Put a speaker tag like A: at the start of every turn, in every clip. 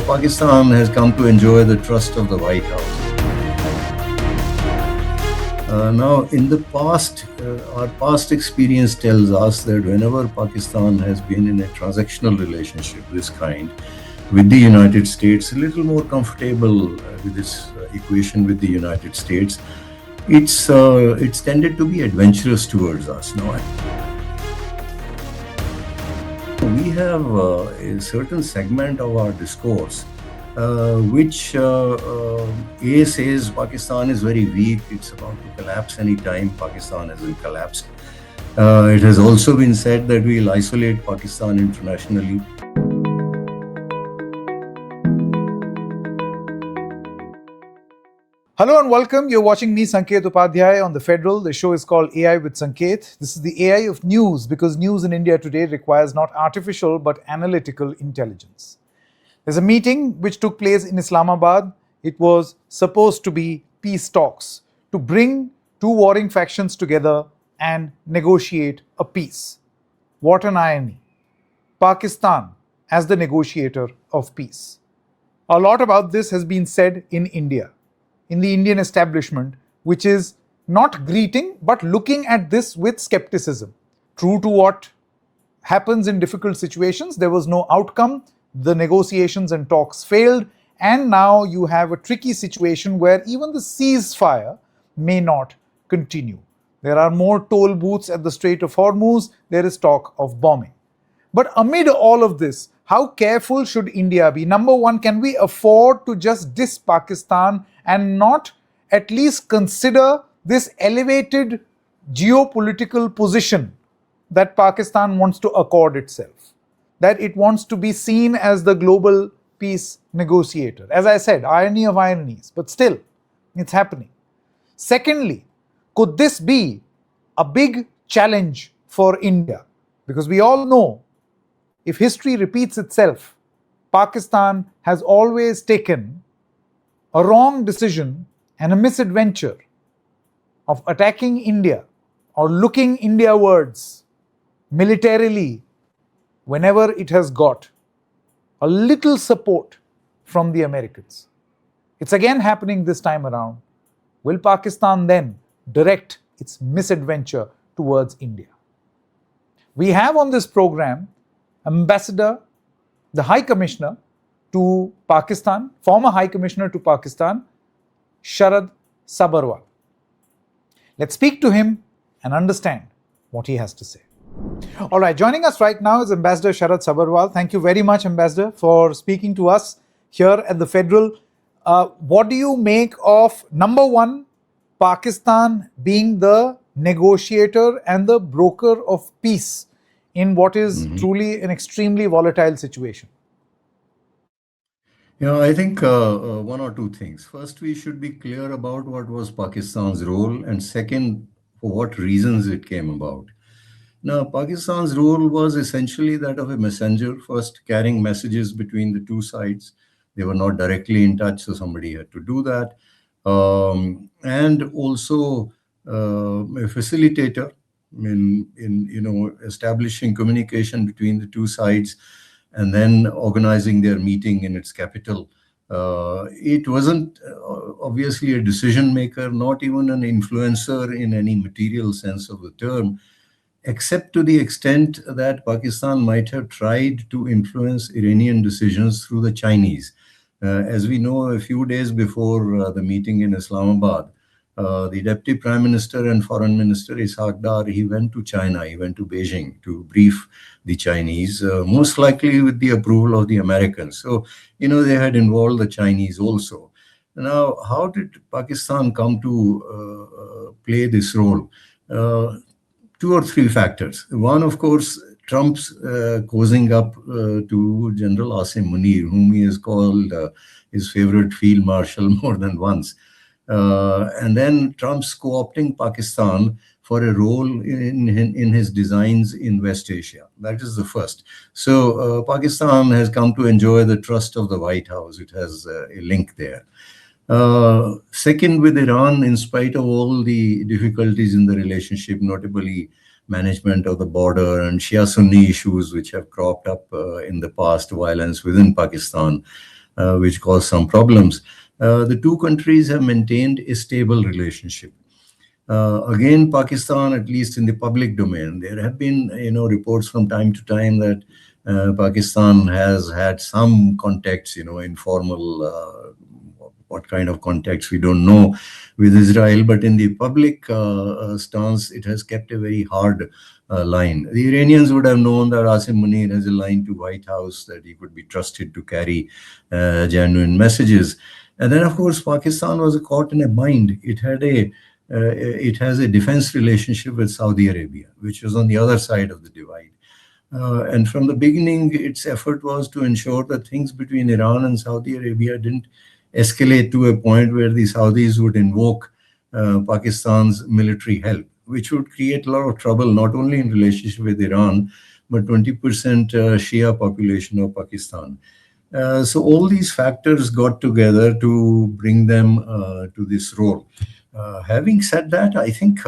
A: Pakistan has come to enjoy the trust of the White House. Now, in the past, our past experience tells us that whenever Pakistan has been in a transactional relationship this kind with the United States, a little more comfortable with this equation with the United States, it's tended to be adventurous towards us. Now, we have a certain segment of our discourse which A says Pakistan is very weak, it's about to collapse any time. Pakistan hasn't collapsed. It has also been said that we'll isolate Pakistan internationally.
B: Hello and welcome. You're watching me, Sanket Upadhyay, on TheFederal. The show is called AI with Sanket. This is the AI of news because news in India today requires not artificial but analytical intelligence. There's a meeting which took place in Islamabad. It was supposed to be peace talks to bring two warring factions together and negotiate a peace. What an irony. Pakistan as the negotiator of peace. A lot about this has been said in India, in the Indian establishment, which is not greeting but looking at this with skepticism. True to what happens in difficult situations, there was no outcome. The negotiations and talks failed, and now you have a tricky situation where even the ceasefire may not continue. There are more toll booths at the Strait of Hormuz. There is talk of bombing. But amid all of this, how careful should India be? Number one, can we afford to just diss Pakistan and not at least consider this elevated geopolitical position that Pakistan wants to accord itself? That it wants to be seen as the global peace negotiator. As I said, irony of ironies, but still, it's happening. Secondly, could this be a big challenge for India? Because we all know, if history repeats itself, Pakistan has always taken a wrong decision and a misadventure of attacking India or looking Indiawards militarily whenever it has got a little support from the Americans. It's again happening this time around. Will Pakistan then direct its misadventure towards India? We have on this program Ambassador, the High Commissioner to Pakistan, former High Commissioner to Pakistan, Sharad Sabarwal. Let's speak to him and understand what he has to say. All right, joining us right now is Ambassador Sharad Sabarwal. Thank you very much, Ambassador, for speaking to us here at TheFederal. What do you make of, number one, Pakistan being the negotiator and the broker of peace in what is truly an extremely volatile situation?
A: I think one or two things. First, we should be clear about what was Pakistan's role, and second, for what reasons it came about. Now, Pakistan's role was essentially that of a messenger, first carrying messages between the two sides. They were not directly in touch, so somebody had to do that. And also a facilitator in establishing communication between the two sides and then organizing their meeting in its capital. It wasn't obviously a decision maker, not even an influencer in any material sense of the term, except to the extent that Pakistan might have tried to influence Iranian decisions through the Chinese. As we know, a few days before the meeting in Islamabad, the Deputy Prime Minister and Foreign Minister Ishaq Dar, he went to China, he went to Beijing to brief the Chinese, most likely with the approval of the Americans. So, they had involved the Chinese also. Now, how did Pakistan come to play this role? Two or three factors. One, of course, Trump's cozying up to General Asim Munir, whom he has called his favorite field marshal more than once. And then Trump's co-opting Pakistan for a role in his designs in West Asia. That is the first. So Pakistan has come to enjoy the trust of the White House. It has a link there. Second, with Iran, in spite of all the difficulties in the relationship, notably management of the border and Shia-Sunni issues which have cropped up in the past, violence within Pakistan, which caused some problems. The two countries have maintained a stable relationship. Again, Pakistan, at least in the public domain, there have been reports from time to time that Pakistan has had some contacts, informal. What kind of contacts we don't know with Israel, but in the public stance, it has kept a very hard line. The Iranians would have known that Asim Munir has a line to White House that he could be trusted to carry genuine messages. And then, of course, Pakistan was caught in a bind. It has a defense relationship with Saudi Arabia, which was on the other side of the divide. And from the beginning, its effort was to ensure that things between Iran and Saudi Arabia didn't escalate to a point where the Saudis would invoke Pakistan's military help, which would create a lot of trouble, not only in relationship with Iran, but 20% Shia population of Pakistan. So all these factors got together to bring them to this role. Having said that, I think,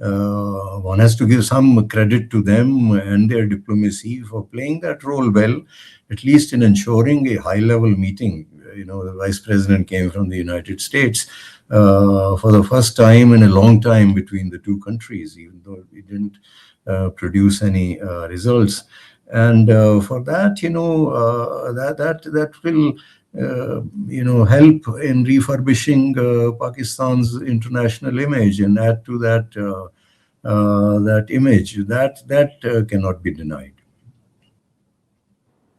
A: one has to give some credit to them and their diplomacy for playing that role well, at least in ensuring a high-level meeting. The vice president came from the United States for the first time in a long time between the two countries, even though we didn't produce any results. And for that, that will help in refurbishing Pakistan's international image and add to that image that cannot be denied.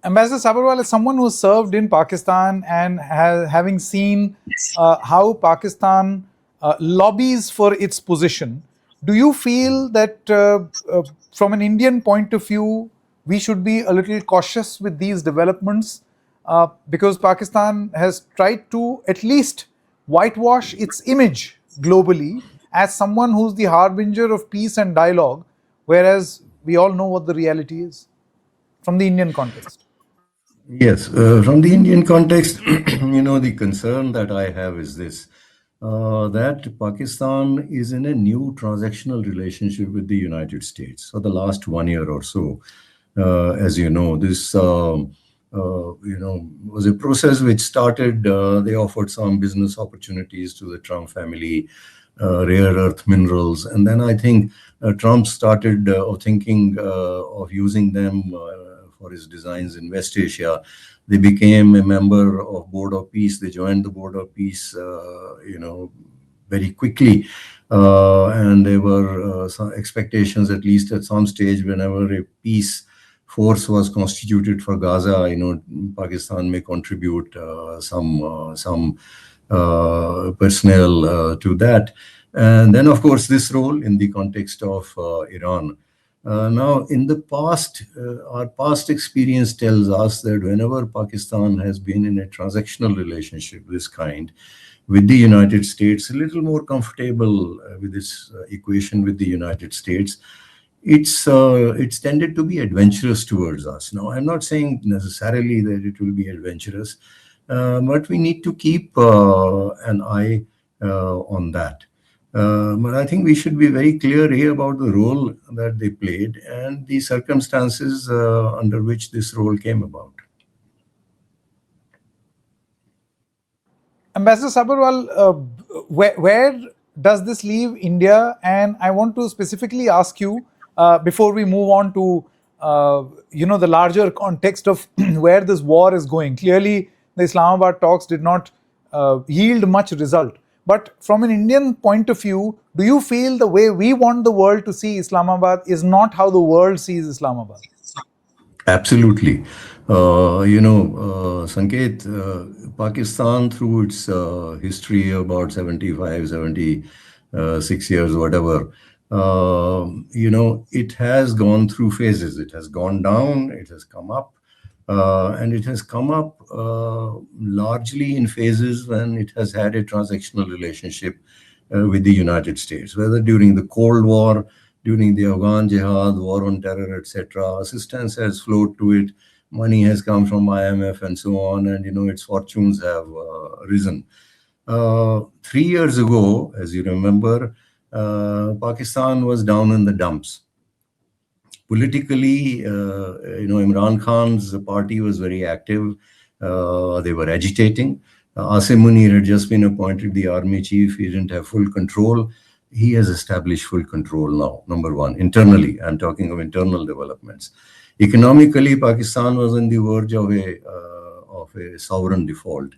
B: Ambassador Sabarwal, as someone who served in Pakistan and having seen how Pakistan lobbies for its position, do you feel that from an Indian point of view, we should be a little cautious with these developments? Because Pakistan has tried to at least whitewash its image globally as someone who's the harbinger of peace and dialogue, whereas we all know what the reality is from the Indian context.
A: Yes, from the Indian context, the concern that I have is this, that Pakistan is in a new transactional relationship with the United States for the last 1 year or so. As you know, this was a process which started, they offered some business opportunities to the Trump family, rare earth minerals. And then I think Trump started thinking of using them for his designs in West Asia. They became a member of Board of Peace. They joined the Board of Peace, very quickly. And there were some expectations, at least at some stage, whenever a peace force was constituted for Gaza, Pakistan may contribute some personnel to that. And then, of course, this role in the context of Iran. Now, in the past, our past experience tells us that whenever Pakistan has been in a transactional relationship of this kind with the United States, a little more comfortable with this equation with the United States, it's tended to be adventurous towards us. Now, I'm not saying necessarily that it will be adventurous, but we need to keep an eye on that. But I think we should be very clear here about the role that they played and the circumstances under which this role came about.
B: Ambassador Sabarwal, where does this leave India? And I want to specifically ask you, before we move on to the larger context of where this war is going. Clearly, the Islamabad talks did not yield much result. But from an Indian point of view, do you feel the way we want the world to see Islamabad is not how the world sees Islamabad?
A: Absolutely. Sanket, Pakistan, through its history, about 75, 76 years, whatever, it has gone through phases. It has gone down, it has come up, and it has come up largely in phases when it has had a transactional relationship with the United States, whether during the Cold War, during the Afghan Jihad, war on terror, etc. Assistance has flowed to it. Money has come from IMF and so on, and its fortunes have risen. 3 years ago, as you remember, Pakistan was down in the dumps. Politically, Imran Khan's party was very active. They were agitating. Asim Munir had just been appointed the army chief. He didn't have full control. He has established full control now, number one. Internally, I'm talking of internal developments. Economically, Pakistan was on the verge of a sovereign default.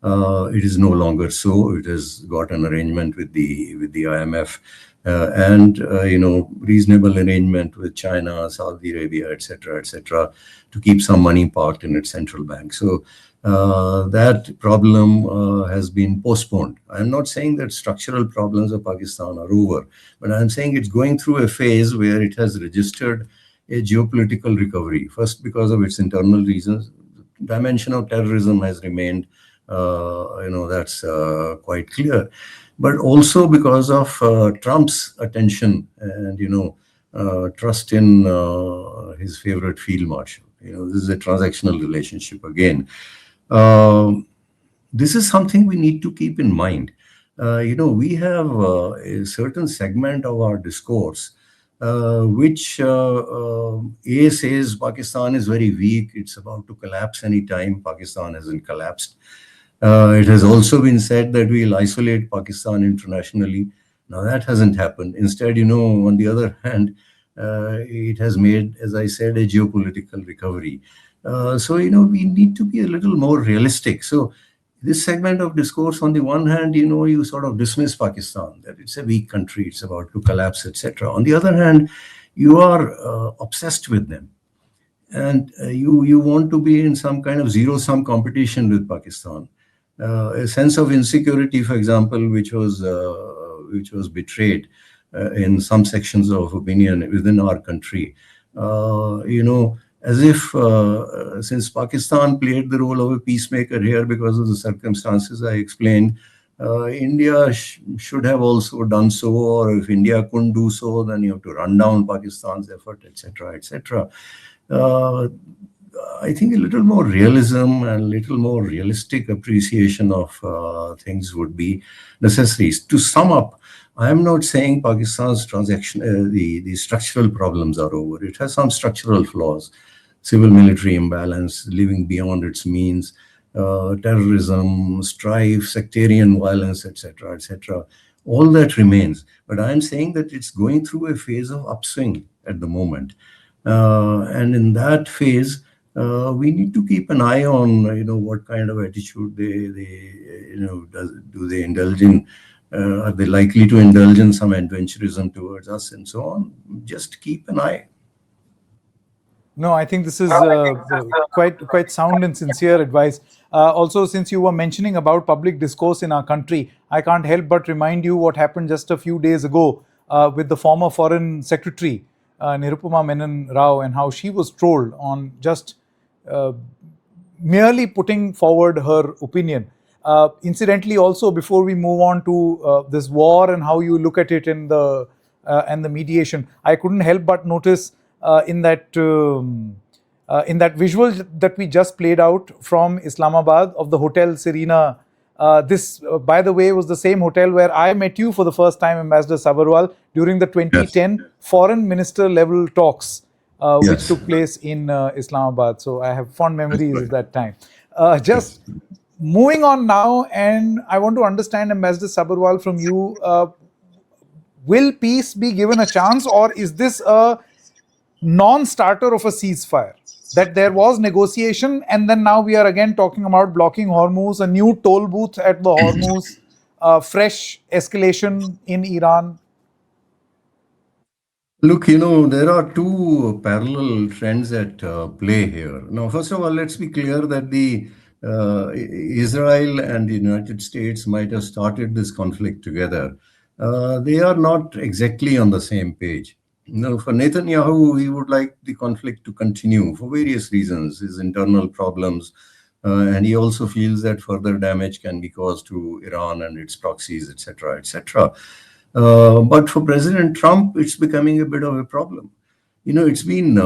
A: It is no longer so. It has got an arrangement with the IMF and reasonable arrangement with China, Saudi Arabia, etc., to keep some money parked in its central bank. So that problem has been postponed. I'm not saying that structural problems of Pakistan are over, but I'm saying it's going through a phase where it has registered a geopolitical recovery. First, because of its internal reasons, dimension of terrorism has remained, that's quite clear. But also because of Trump's attention and, trust in his favorite field marshal. This is a transactional relationship again. This is something we need to keep in mind. We have a certain segment of our discourse which A says Pakistan is very weak, it's about to collapse any time. Pakistan hasn't collapsed. It has also been said that we'll isolate Pakistan internationally. Now that hasn't happened. Instead, on the other hand, it has made, as I said, a geopolitical recovery. So, we need to be a little more realistic. So, this segment of discourse, on the one hand, you sort of dismiss Pakistan, that it's a weak country, it's about to collapse, etc. On the other hand, you are obsessed with them. And you want to be in some kind of zero-sum competition with Pakistan. A sense of insecurity, for example, which was betrayed in some sections of opinion within our country. As if since Pakistan played the role of a peacemaker here because of the circumstances I explained, India should have also done so, or if India couldn't do so, then you have to run down Pakistan's effort, etc., etc. I think a little more realism and a little more realistic appreciation of things would be necessary. To sum up, I am not saying Pakistan's the structural problems are over. It has some structural flaws, civil-military imbalance, living beyond its means, terrorism, strife, sectarian violence, etc., etc. All that remains. But I am saying that it's going through a phase of upswing at the moment. And in that phase, we need to keep an eye on, what kind of attitude do they indulge in? Are they likely to indulge in some adventurism towards us and so on? Just keep an eye.
B: No, I think this is quite sound and sincere advice. Also, since you were mentioning about public discourse in our country, I can't help but remind you what happened just a few days ago with the former Foreign Secretary, Nirupama Menon Rao, and how she was trolled on just merely putting forward her opinion. Incidentally, also, before we move on to this war and how you look at it in the and the mediation, I couldn't help but notice in that visual that we just played out from Islamabad of the Hotel Serena. This, by the way, was the same hotel where I met you for the first time, Ambassador Sabharwal, during the 2010
A: Yes.
B: foreign minister level talks, which
A: Yes.
B: took place in Islamabad. So I have fond memories of that time. Just moving on now, and I want to understand, Ambassador Sabharwal, from you, will peace be given a chance, or is this a non-starter of a ceasefire? That there was negotiation, and then now we are again talking about blocking Hormuz, a new toll booth at the Hormuz, fresh escalation in Iran.
A: Look, there are two parallel trends at play here. Now, first of all, let's be clear that the Israel and the United States might have started this conflict together. They are not exactly on the same page. For Netanyahu, he would like the conflict to continue for various reasons, his internal problems, and he also feels that further damage can be caused to Iran and its proxies, etc., etc. But for President Trump, it's becoming a bit of a problem. It's been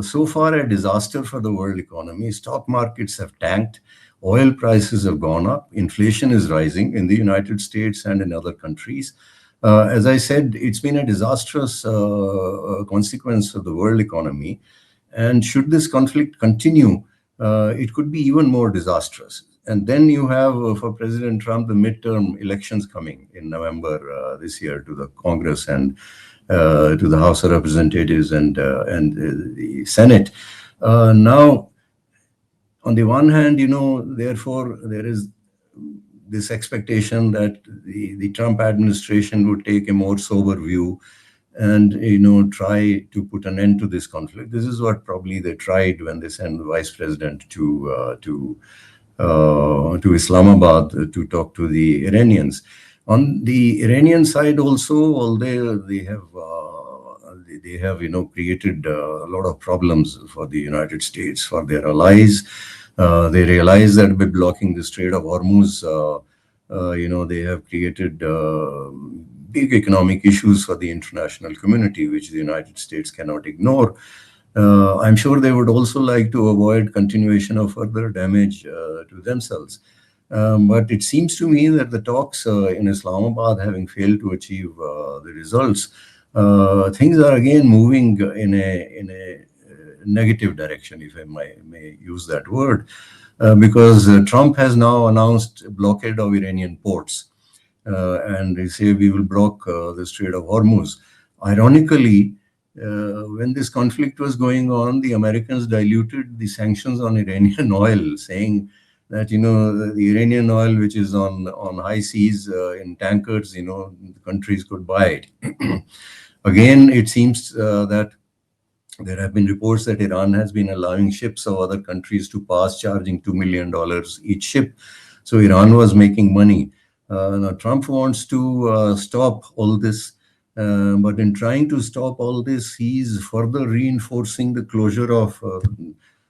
A: so far a disaster for the world economy. Stock markets have tanked, oil prices have gone up, inflation is rising in the United States and in other countries. As I said, it's been a disastrous consequence of the world economy. And should this conflict continue, it could be even more disastrous. And then you have for President Trump the midterm elections coming in November this year to the Congress and to the House of Representatives and the Senate. Now, on the one hand, therefore, there is this expectation that the Trump administration would take a more sober view and try to put an end to this conflict. This is what probably they tried when they sent the vice president to Islamabad to talk to the Iranians. On the Iranian side also, although they have created a lot of problems for the United States, for their allies. They realize that by blocking the Strait of Hormuz, they have created big economic issues for the international community, which the United States cannot ignore. I'm sure they would also like to avoid continuation of further damage to themselves. But it seems to me that the talks in Islamabad, having failed to achieve the results, things are again moving in a negative direction, if I may use that word, because Trump has now announced a blockade of Iranian ports. And they say we will block the Strait of Hormuz. Ironically, when this conflict was going on, the Americans diluted the sanctions on Iranian oil, saying that the Iranian oil, which is on high seas in tankers, countries could buy it. Again, it seems that there have been reports that Iran has been allowing ships of other countries to pass, charging $2 million each ship. So Iran was making money. Now Trump wants to stop all this, but in trying to stop all this, he's further reinforcing the closure of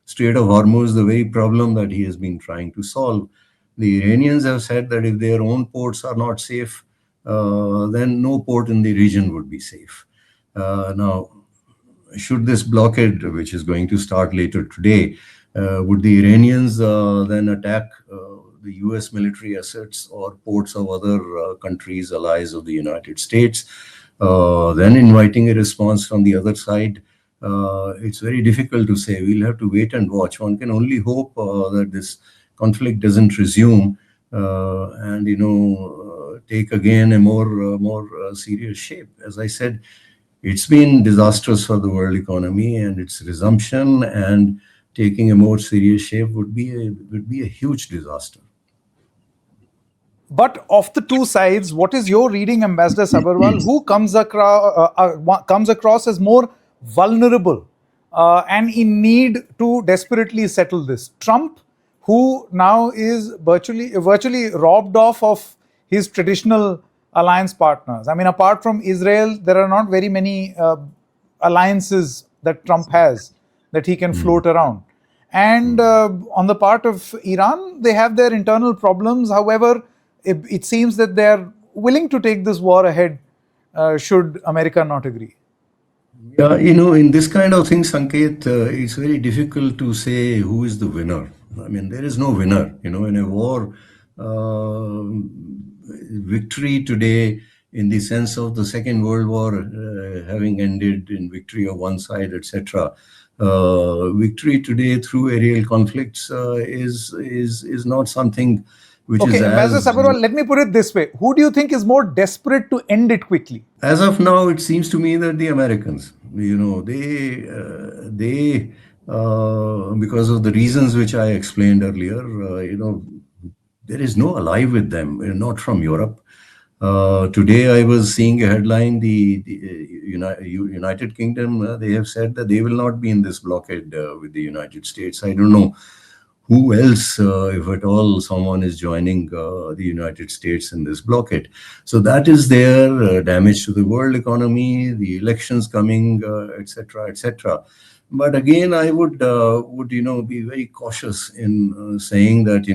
A: Strait of Hormuz, the very problem that he has been trying to solve. The Iranians have said that if their own ports are not safe, then no port in the region would be safe. Now, should this blockade, which is going to start later today, would the Iranians then attack the US military assets or ports of other countries, allies of the United States, then inviting a response from the other side? It's very difficult to say. We'll have to wait and watch. One can only hope that this conflict doesn't resume and take again a more serious shape. As I said, it's been disastrous for the world economy, and its resumption and taking a more serious shape would be a huge disaster.
B: But of the two sides, what is your reading, Ambassador Sabarwal? Who comes across as more vulnerable and in need to desperately settle this? Trump, who now is virtually robbed off of his traditional alliance partners. I mean, apart from Israel, there are not very many alliances that Trump has that he can float around. And on the part of Iran, they have their internal problems. However, it seems that they are willing to take this war ahead should America not agree.
A: Yeah, in this kind of thing, Sanket, it's very difficult to say who is the winner. I mean, there is no winner. In a war, victory today, in the sense of the Second World War having ended in victory of one side, etc. Victory today through aerial conflicts is not something which is
B: Ambassador Sabharwal, let me put it this way. Who do you think is more desperate to end it quickly?
A: As of now, it seems to me that the Americans, they because of the reasons which I explained earlier, there is no ally with them, not from Europe. Today, I was seeing a headline, the United Kingdom, they have said that they will not be in this blockade with the United States. I don't know who else, if at all, someone is joining the United States in this blockade. So that is their damage to the world economy, the elections coming, etc., etc. But again, I would be very cautious in saying that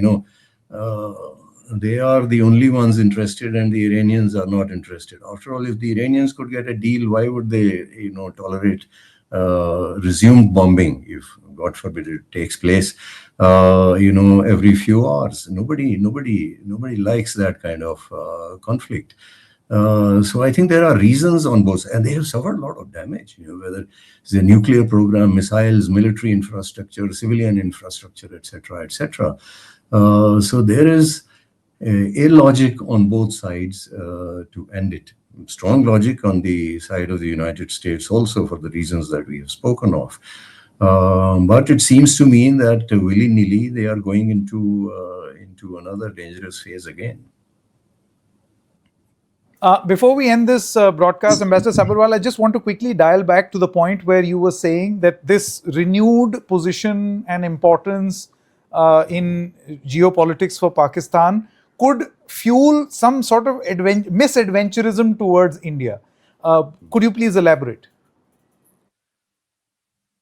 A: they are the only ones interested and the Iranians are not interested. After all, if the Iranians could get a deal, why would they tolerate resumed bombing if, God forbid, it takes place every few hours? Nobody likes that kind of conflict. So I think there are reasons on both, and they have suffered a lot of damage. Whether it's a nuclear program, missiles, military infrastructure, civilian infrastructure, etc., etc. So there is illogic on both sides to end it. Strong logic on the side of the United States also for the reasons that we have spoken of. But it seems to mean that willy-nilly they are going into another dangerous phase again.
B: Before we end this broadcast, Ambassador Sabarwal, I just want to quickly dial back to the point where you were saying that this renewed position and importance in geopolitics for Pakistan could fuel some sort of misadventurism towards India. Could you please elaborate?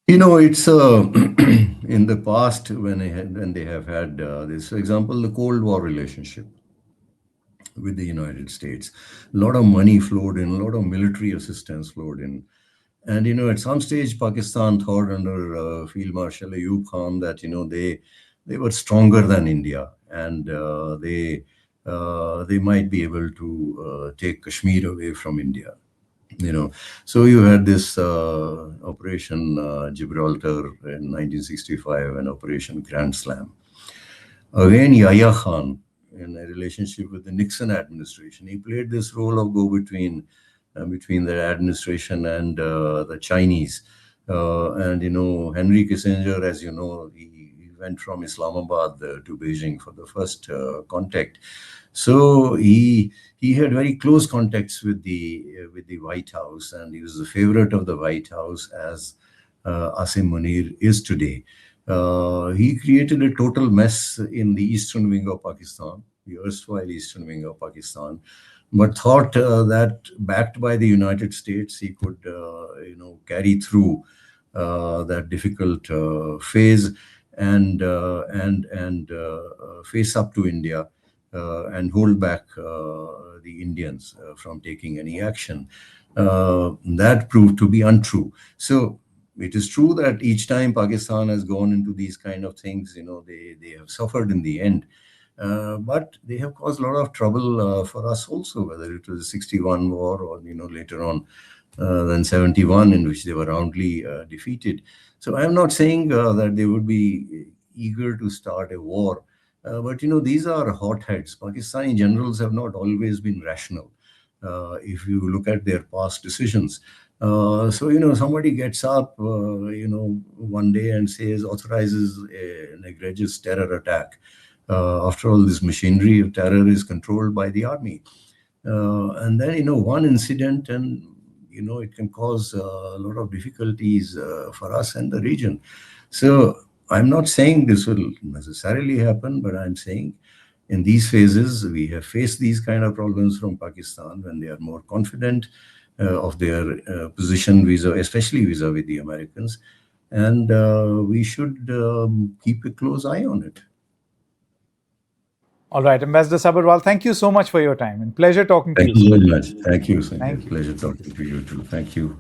A: It's in the past when they have had this, for example, the Cold War relationship with the United States. A lot of money flowed in, a lot of military assistance flowed in. And, at some stage, Pakistan thought under Field Marshal Ayub Khan that, they were stronger than India, and they might be able to take Kashmir away from India. So you had this Operation Gibraltar in 1965 and Operation Grand Slam. Again, Yahya Khan, in a relationship with the Nixon administration, he played this role of go-between between the administration and the Chinese. And Henry Kissinger, as you know, he went from Islamabad to Beijing for the first contact. So he had very close contacts with the White House, and he was the favorite of the White House, as Asim Munir is today. He created a total mess in the eastern wing of Pakistan, the erstwhile eastern wing of Pakistan, but thought that backed by the United States, he could, carry through that difficult phase and face up to India and hold back the Indians from taking any action. That proved to be untrue. So it is true that each time Pakistan has gone into these kind of things, they have suffered in the end. But they have caused a lot of trouble for us also, whether it was the 61 war or, later on then 71, in which they were roundly defeated. So I'm not saying that they would be eager to start a war. But, these are hotheads. Pakistani generals have not always been rational. If you look at their past decisions. So, somebody gets up, one day and authorizes an egregious terror attack. After all, this machinery of terror is controlled by the army. And then, one incident and, it can cause a lot of difficulties for us and the region. So I'm not saying this will necessarily happen, but I'm saying in these phases, we have faced these kind of problems from Pakistan when they are more confident of their position, especially vis-a-vis the Americans. And we should keep a close eye on it.
B: All right, Ambassador Sabarwal, thank you so much for your time and pleasure talking to you.
A: Thank you very much. Thank you, Sanket.
B: Thank you.
A: Pleasure talking to you too. Thank you.